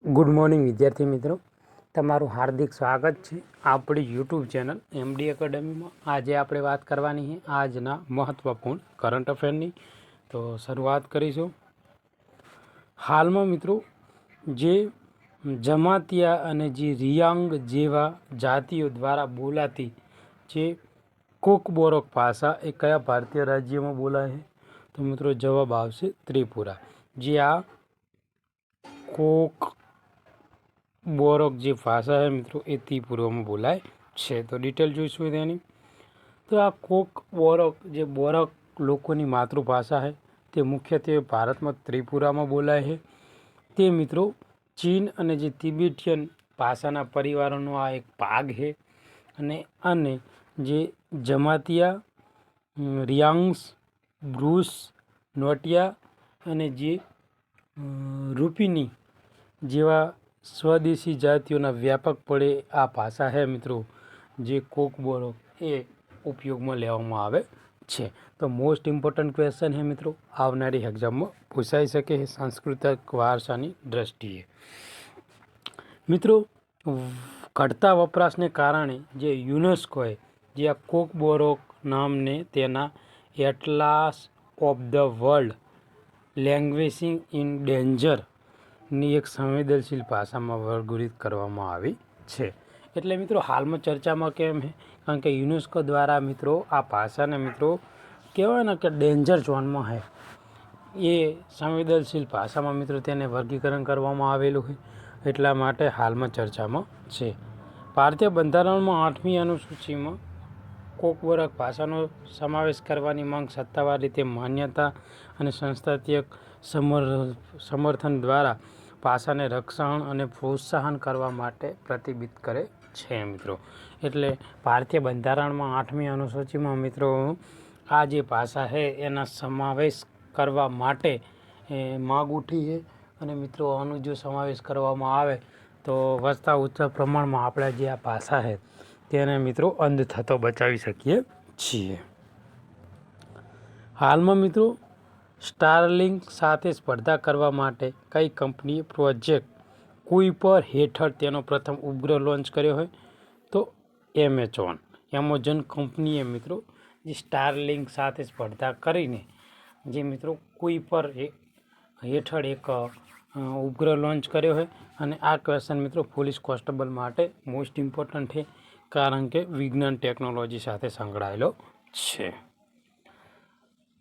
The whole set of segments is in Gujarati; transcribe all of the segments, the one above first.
ગુડ મોર્નિંગ વિદ્યાર્થી મિત્રો, તમારું હાર્દિક સ્વાગત છે આપણી યુટ્યુબ ચેનલ એમડી એકેડમીમાં। આજે આપણે વાત કરવાની છે આજના મહત્ત્વપૂર્ણ કરંટ અફેરની। તો શરૂઆત કરીશું। હાલમાં મિત્રો જે જમાતિયા અને જે રિયાંગ જેવા જાતિઓ દ્વારા બોલાતી જે કોકબોરોક ભાષા એ કયા ભારતીય રાજ્યમાં બોલાય છે? તો મિત્રો જવાબ આવશે ત્રિપુરા। જે આ કોક બોરોક જે ભાષા છે મિત્રો એ ત્રિપુરામાં બોલાય છે। તો ડિટેલ જોઈશું તેની। તો આ કોક બોરોક જે બોરોક લોકોની માતૃભાષા છે તે મુખ્યત્વે ભારતમાં ત્રિપુરામાં બોલાય છે। તે મિત્રો ચીન અને જે તિબેટિયન ભાષાના પરિવારોનો આ એક ભાગ છે। અને જે જમાતિયા, રિયાંગ્સ, બ્રુસ, નોટિયા અને જે રૂપિની જેવા સ્વદેશી જાતિઓના વ્યાપકપણે આ ભાષા છે મિત્રો જે કોકબોરોક એ ઉપયોગમાં લેવામાં આવે છે। તો મોસ્ટ ઇમ્પોર્ટન્ટ ક્વેશ્ચન છે મિત્રો, આવનારી એક્ઝામમાં પૂછાઈ શકે છે સાંસ્કૃતિક વારસાની દ્રષ્ટિએ। મિત્રો ઘટતા વપરાશને કારણે જે યુનેસ્કોએ જે આ કોકબોરોક નામને તેના atlas of the world languages in danger ની એક સંવેદનશીલ ભાષામાં વર્ગીકૃત કરવામાં આવી છે। એટલે મિત્રો હાલમાં ચર્ચામાં કેમ છે? કારણ કે યુનેસ્કો દ્વારા મિત્રો આ ભાષાને મિત્રો કહેવાય ને કે ડેન્જર ઝોનમાં છે, એ સંવેદનશીલ ભાષામાં મિત્રો તેને વર્ગીકરણ કરવામાં આવેલું છે, એટલા માટે હાલમાં ચર્ચામાં છે। ભારતીય બંધારણમાં 8મી અનુસૂચિમાં કોકબોરોક ભાષાનો સમાવેશ કરવાની માંગ સત્તાવાર રીતે માન્યતા અને સંસ્થાકીય સમર્થન દ્વારા ભાષાને રક્ષણ અને પ્રોત્સાહન કરવા માટે પ્રતિબદ્ધ કરે છે મિત્રો। એટલે ભારતીય બંધારણમાં 8મી અનુસૂચિમાં મિત્રો આ જે ભાષા છે એના સમાવેશ કરવા માટે માગ ઉઠી છે। અને મિત્રો આનો જો સમાવેશ કરવામાં આવે તો વધતા ઓછા પ્રમાણમાં આપણે જે આ ભાષા છે તેને મિત્રો અંધ થતો બચાવી શકીએ છીએ। હાલમાં મિત્રો સ્ટારલિંક સાથે સ્પર્ધા કરવા માટે કઈ કંપનીએ પ્રોજેક્ટ કુઈપર હેઠળ તેનો પ્રથમ ઉપગ્રહ લોન્ચ કર્યો હોય? તો એમેઝોન કંપનીએ મિત્રો જે સ્ટારલિંક સાથે સ્પર્ધા કરીને જે મિત્રો કુઈપર હેઠળ એક ઉપગ્રહ લોન્ચ કર્યો હોય। અને આ ક્વેશ્ચન મિત્રો પોલીસ કોન્સ્ટેબલ માટે મોસ્ટ ઇમ્પોર્ટન્ટ છે, કારણ કે વિજ્ઞાન ટેકનોલોજી સાથે સંકળાયેલો છે।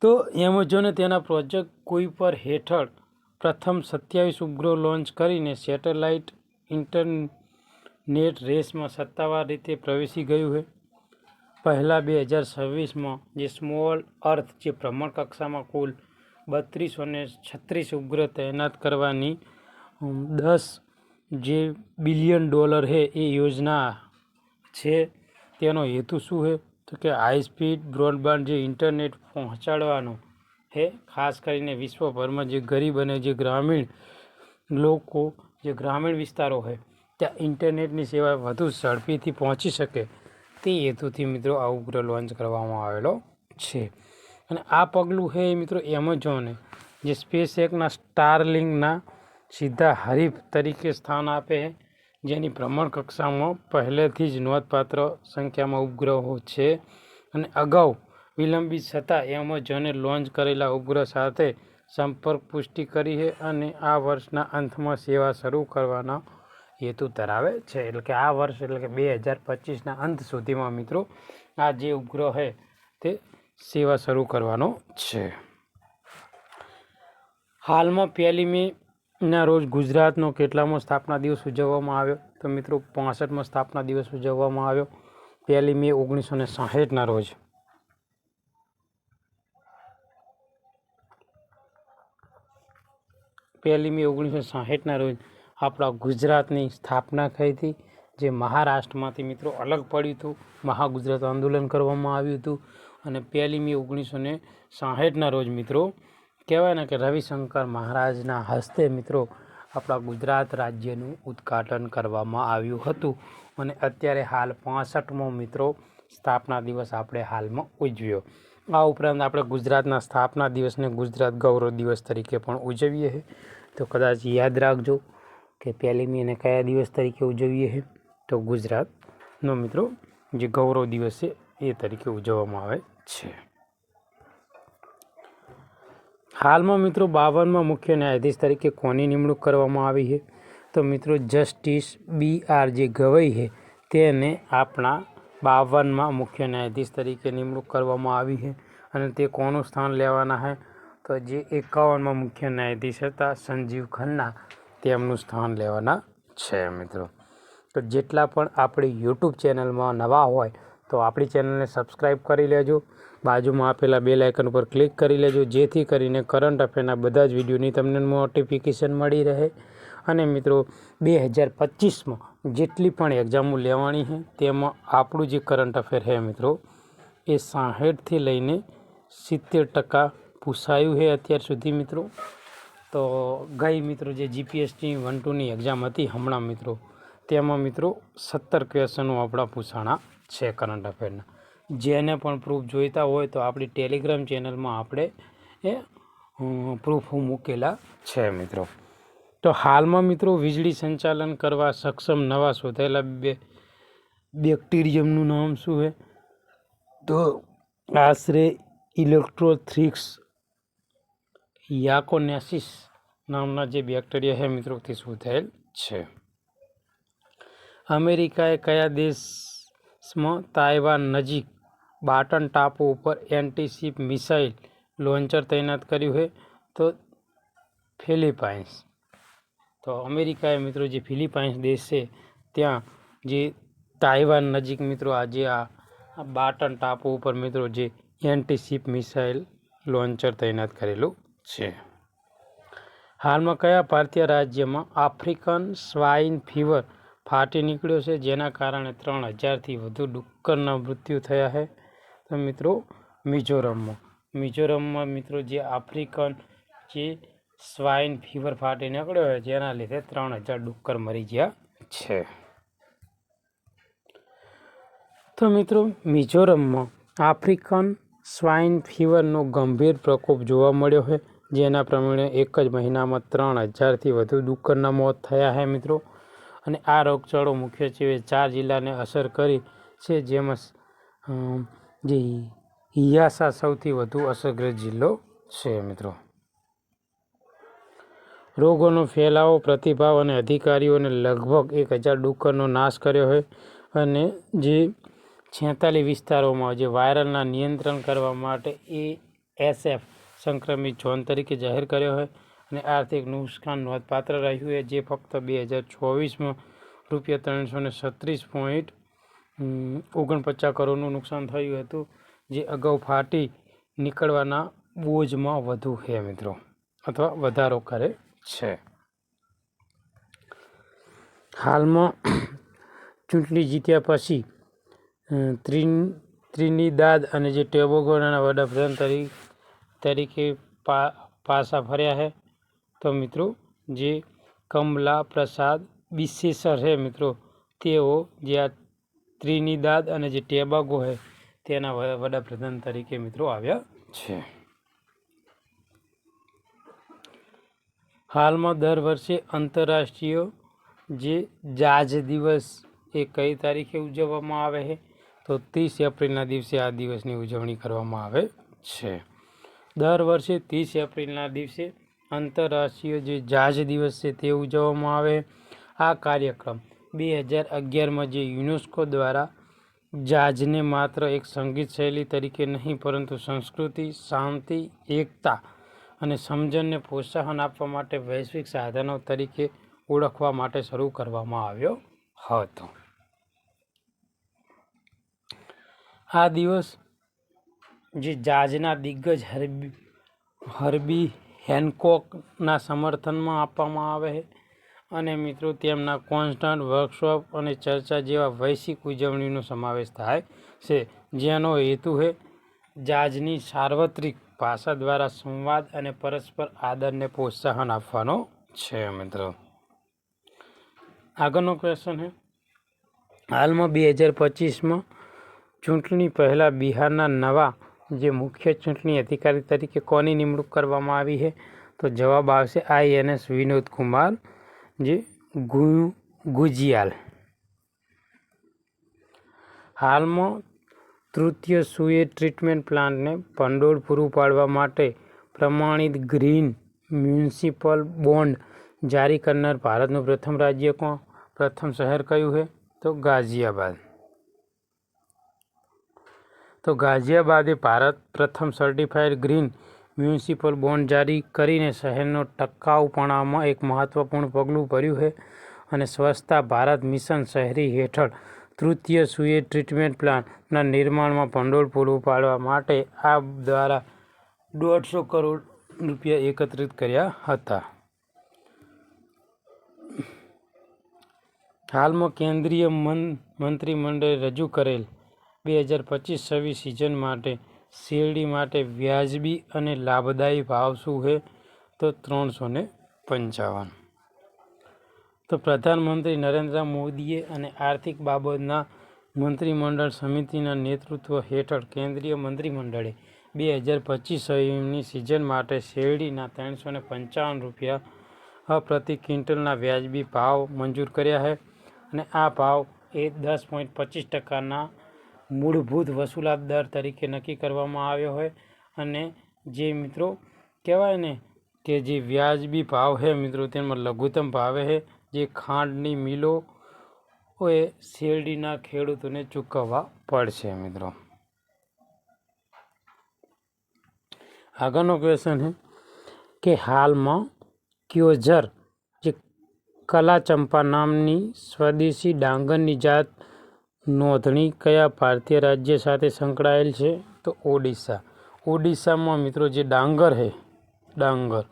તો એમેઝોને તેના પ્રોજેક્ટ કુઈપર હેઠળ પ્રથમ 27 ઉપગ્રહ લોન્ચ કરીને સેટેલાઇટ ઇન્ટરનેટ રેસમાં સત્તાવાર રીતે પ્રવેશી ગયું છે। પહેલા 2026માં જે સ્મોલ અર્થ જે ભ્રમણકક્ષામાં કુલ 3236 ઉપગ્રહ તૈનાત કરવાની $10 બિલિયન છે એ યોજના છે। તેનો હેતુ શું છે? તો કે હાઈ સ્પીડ બ્રોડબેન્ડ જે ઇન્ટરનેટ પહોંચાડવાનો છે, ખાસ કરીને વિશ્વભરમાં જે ગરીબ અને જે ગ્રામીણ લોકો જે ગ્રામીણ વિસ્તારો છે ત્યાં ઇન્ટરનેટની સેવા વધુ ઝડપીથી પહોંચી શકે તે હેતુથી મિત્રો આ ઉપગ્રહ લોન્ચ કરવામાં આવેલો છે। અને આ પગલું છે મિત્રો એમેઝોને જે સ્પેસએક્સના સ્ટારલિંકના સીધા હરીફ તરીકે સ્થાન આપે છે, જેની ભ્રમણકક્ષામાં પહેલેથી જ નોંધપાત્ર સંખ્યામાં ઉપગ્રહો છે। અને અગાઉ વિલંબિત છતાં એમેઝોને લોન્ચ કરેલા ઉપગ્રહ સાથે સંપર્ક પુષ્ટિ કરી છે અને આ વર્ષના અંતમાં સેવા શરૂ કરવાનો હેતુ ધરાવે છે। એટલે કે આ વર્ષ એટલે કે 2025ના અંત સુધીમાં મિત્રો આ જે ઉપગ્રહ છે તે સેવા શરૂ કરવાનો છે। હાલમાં 1 મેના રોજ ગુજરાતનો કેટલામો સ્થાપના દિવસ ઉજવવામાં આવ્યો? તો મિત્રો 65મો સ્થાપના દિવસ ઉજવવામાં આવ્યો 1 મે 1960ના રોજ। 1 મે 1960ના રોજ આપણા ગુજરાતની સ્થાપના થઈ હતી, જે મહારાષ્ટ્રમાંથી મિત્રો અલગ પડ્યું હતું, મહાગુજરાત આંદોલન કરવામાં આવ્યું હતું। અને 1 મે 1960ના રોજ મિત્રો કહેવાય ને કે રવિશંકર મહારાજના હસ્તે મિત્રો આપણા ગુજરાત રાજ્યનું ઉદ્ઘાટન કરવામાં આવ્યું હતું। અને અત્યારે હાલ 65મો મિત્રો સ્થાપના દિવસ આપણે હાલમાં ઉજવ્યો। આ ઉપરાંત આપણે ગુજરાતના સ્થાપના દિવસને ગુજરાત ગૌરવ દિવસ તરીકે પણ ઉજવીએ છીએ, તો કદાચ યાદ રાખજો। કે 1 મે એને કયા દિવસ તરીકે ઉજવીએ છીએ? તો ગુજરાતનો મિત્રો જે ગૌરવ દિવસ છે એ તરીકે ઉજવવામાં આવે છે. હાલમાં મિત્રો 52માં મુખ્ય ન્યાયાધીશ તરીકે કોની નિમણૂક કરવામાં આવી છે? તો મિત્રો જસ્ટિસ BR જે ગવઈ છે તેને આપણા 52માં મુખ્ય ન્યાયાધીશ તરીકે નિમણૂક કરવામાં આવી છે. અને તે કોનું સ્થાન લેવાના છે? તો જે 51માં મુખ્ય ન્યાયાધીશ હતા સંજીવ ખન્ના, તેમનું સ્થાન લેવાના છે મિત્રો. તો જેટલા પણ આપણી યુટ્યુબ ચેનલમાં નવા હોય તો આપણી ચેનલને સબસ્ક્રાઈબ કરી લેજો, બાજુમાં આપેલા બેલ આઇકન ઉપર ક્લિક કરી લેજો, જેથી કરીને કરંટ અફેરના બધા જ વિડીયોની તમને નોટિફિકેશન મળી રહે. અને મિત્રો 2025માં જેટલી પણ એક્ઝામો લેવાની છે તેમાં આપણું જે કરંટ અફેર છે મિત્રો એ 60થી લઈને 70% પૂછાયું છે અત્યાર સુધી મિત્રો. તો ગઈ મિત્રો જે જીપીએસસી 1-2ની એક્ઝામ હતી હમણાં મિત્રો, તેમાં મિત્રો 17 ક્વેશ્ચનો આપણા પૂછાણા છે કરંટ અફેરના. જેને પણ પ્રૂફ જોઈતા હોય તો આપણી ટેલિગ્રામ ચેનલમાં આપણે એ પ્રૂફ મૂકેલા છે મિત્રો. તો હાલમાં મિત્રો વીજળી સંચાલન કરવા સક્ષમ નવા શોધાયેલા બેક્ટેરિયમનું નામ શું છે? તો આશરે ઇલેક્ટ્રોથ્રિક્સ યાકોનેસિસ નામના જે બેક્ટેરિયા છે મિત્રો તે શોધાયેલ છે. અમેરિકાએ કયા દેશમાં તાઇવાન નજીક બાટન ટાપુ ઉપર એન્ટી-શિપ મિસાઇલ લોન્ચર તૈનાત કર્યું છે? તો ફિલિપાઇન્સ. તો અમેરિકાએ મિત્રો જે ફિલિપાઇન્સ દેશ છે ત્યાં જે તાઇવાન નજીક મિત્રો આજે આ બાટન ટાપુ ઉપર મિત્રો જે એન્ટી-શિપ મિસાઇલ લોન્ચર તૈનાત કરેલું છે. હાલમાં કયા ભારતીય રાજ્યમાં આફ્રિકન સ્વાઇન ફીવર ફાટી નીકળ્યો છે, જેના કારણે 3000થી વધુ ડુક્કરના મૃત્યુ થયા છે? તો મિત્રો મિઝોરમમાં મિત્રો જે આફ્રિકન જે સ્વાઇન ફીવર ફાટી નીકળ્યો હોય જેના લીધે 3000 ડુક્કર મરી ગયા છે. તો મિત્રો મિઝોરમમાં આફ્રિકન સ્વાઇન ફીવરનો ગંભીર પ્રકોપ જોવા મળ્યો છે, જેના પ્રમાણે એક જ મહિનામાં 3000થી વધુ ડુક્કરના મોત થયા છે મિત્રો. અને આ રોગચાળો મુખ્યત્વે 4 જિલ્લાને અસર કરી છે, જેમાં જે હિયાસા સૌથી વધુ અસરગ્રસ્ત જિલ્લો છે મિત્રો. રોગોનો ફેલાવો, પ્રતિભાવ અને અધિકારીઓને લગભગ 1000 ડુક્કરનો નાશ કર્યો છે. અને જે 46 વિસ્તારોમાં જે વાયરલના નિયંત્રણ કરવા માટે ASF સંક્રમિત ઝોન તરીકે જાહેર કર્યો છે. અને આર્થિક નુકસાન નોંધપાત્ર રહ્યું છે, જે ફક્ત 2024માં ₹336.49 કરોડનું નુકસાન થયું હતું, જે અગાઉ ફાટી નીકળવાના બોજમાં વધુ છે મિત્રો, અથવા વધારો કરે છે. હાલમાં ચૂંટણી જીત્યા પછી ત્રિનિદાદ અને જે ટોબેગોના વડાપ્રધાન તરીકે પાછા ફર્યા છે. તો મિત્રો જે કમલા પ્રસાદ બિસેસર છે મિત્રો, તેઓ જે આ ત્રિનિદાદ અને જે ટોબેગો છે તેના વડાપ્રધાન તરીકે મિત્રો આવ્યા છે. હાલમાં દર વર્ષે આંતરરાષ્ટ્રીય જે જાઝ દિવસ એ કઈ તારીખે ઉજવવામાં આવે છે? તો 30 એપ્રિલના દિવસે આ દિવસની ઉજવણી કરવામાં આવે છે. દર વર્ષે 30 એપ્રિલના દિવસે આંતરરાષ્ટ્રીય જે જાઝ દિવસ છે તે ઉજવવામાં આવે. આ કાર્યક્રમ 2011માં જે યુનેસ્કો દ્વારા જાઝને માત્ર એક સંગીત શૈલી તરીકે નહીં પરંતુ સંસ્કૃતિ, શાંતિ, એકતા અને સમજણને પ્રોત્સાહન આપવા માટે વૈશ્વિક સાધનો તરીકે ઓળખવા માટે શરૂ કરવામાં આવ્યો હતો. આ દિવસ જે જાઝના દિગ્ગજ હર્બી હેનકોકના સમર્થનમાં આપવામાં આવે છે. અને મિત્રો તેમના કોન્સર્ટ, વર્કશોપ અને ચર્ચા જેવા વૈશ્વિક ઉજવણીનો સમાવેશ થાય છે, જેનો હેતુ છે જાઝની સાર્વત્રિક ભાષા દ્વારા સંવાદ અને પરસ્પર આદરને પ્રોત્સાહન આપવાનો છે મિત્રો. આગળનો ક્વેશ્ચન છે, હાલમાં 2025માં ચૂંટણી પહેલાં બિહારના નવા જે મુખ્ય ચૂંટણી અધિકારી તરીકે કોની નિમણૂક કરવામાં આવી છે? તો જવાબ આવશે INS વિનોદ કુમાર જે ગુજિયાલ હાલમાં તૃતીય સુએજ ટ્રીટમેન્ટ પ્લાન્ટને ભંડોળ પૂરું પાડવા માટે પ્રમાણિત ગ્રીન મ્યુનિસિપલ બોન્ડ જારી કરનાર ભારતનું પ્રથમ રાજ્ય કોણ? પ્રથમ શહેર કયું છે? તો ગાઝિયાબાદ. તો ગાઝિયાબાદે ભારત પ્રથમ સર્ટિફાઈડ ગ્રીન મ્યુનિસિપલ બોન્ડ જારી કરીને શહેરનો ટકાઉપણામાં એક મહત્વપૂર્ણ પગલું ભર્યું છે અને સ્વચ્છતા ભારત મિશન શહેરી હેઠળ તૃતીય સુએજ ટ્રીટમેન્ટ પ્લાન્ટના નિર્માણમાં ભંડોળ પૂરું પાડવા માટે આ દ્વારા 150 કરોડ રૂપિયા એકત્રિત કર્યા હતા. હાલમાં કેન્દ્રીય મંત્રીમંડળે રજૂ કરેલ 2025-26 સિઝન માટે શેરડી માટે વ્યાજબી અને લાભદાયી ભાવ શું છે? તો 355. તો પ્રધાનમંત્રી નરેન્દ્ર મોદીએ અને આર્થિક બાબતોના મંત્રીમંડળ સમિતિના નેતૃત્વ હેઠળ કેન્દ્રીય મંત્રીમંડળે 2025-26ની સિઝન માટે શેરડીના 355 રૂપિયા પ્રતિ ક્વિન્ટલના વ્યાજબી ભાવ મંજૂર કર્યા છે અને આ ભાવ એ 10.25%ના મૂળભૂત વસૂલાત દર તરીકે નક્કી કરવામાં આવ્યો હોય અને જે મિત્રો કહેવાય ને કે જે વ્યાજબી ભાવ છે મિત્રો તેમાં લઘુત્તમ ભાવે છે જે ખાંડની મિલો એ શેરડીના ખેડૂતોને ચૂકવવા પડશે મિત્રો. આગળનો ક્વેશ્ચન છે કે હાલમાં ક્યોઝર જે કલાચંપા નામની સ્વદેશી ડાંગરની જાત નોંધણી કયા ભારતીય રાજ્ય સાથે સંકળાયેલ છે? તો ઓડિશા. ઓડિશામાં મિત્રો જે ડાંગર છે ડાંગર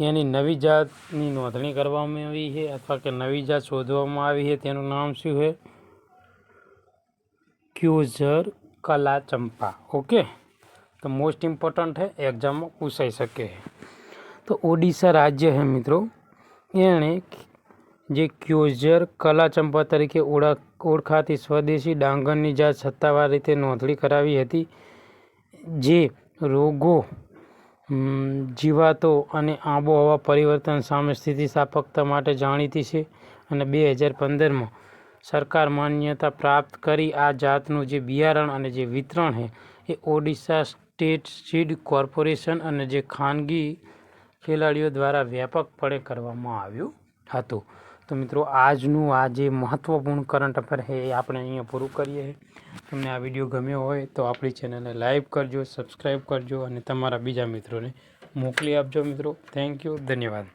એની નવી જાતની નોંધણી કરવામાં આવી છે અથવા કે નવી જાત શોધવામાં આવી છે તેનું નામ શું છે? ક્યોઝર કલાચંપા. ઓકે, તો મોસ્ટ ઇમ્પોર્ટન્ટ છે, એક્ઝામમાં પૂછાઈ શકે. તો ઓડિશા રાજ્ય છે મિત્રો એણે જે ક્યોઝર કલાચંપા તરીકે ઓળખાતી સ્વદેશી ડાંગરની જાત સત્તાવાર રીતે નોંધણી કરાવી હતી જે રોગો, જીવાતો અને આબોહવા પરિવર્તન સામે સ્થિતિસ્થાપકતા માટે જાણીતી છે અને 2015માં સરકાર માન્યતા પ્રાપ્ત કરી. આ જાતનું જે બિયારણ અને જે વિતરણ છે એ ઓડિશા સ્ટેટ સીડ કોર્પોરેશન અને જે ખાનગી ખેલાડીઓ દ્વારા વ્યાપકપણે કરવામાં આવ્યું હતું. તો મિત્રો આજનું આ જે મહત્વપૂર્ણ કરંટ અફેર છે એ આપણે અહીંયા પૂરું કરીએ છીએ. તમને આ વિડીયો ગમ્યો હોય તો આપણી ચેનલને લાઈક કરજો, સબસ્ક્રાઈબ કરજો અને તમારા બીજા મિત્રોને મોકલી આપજો મિત્રો. થેન્ક યુ, ધન્યવાદ.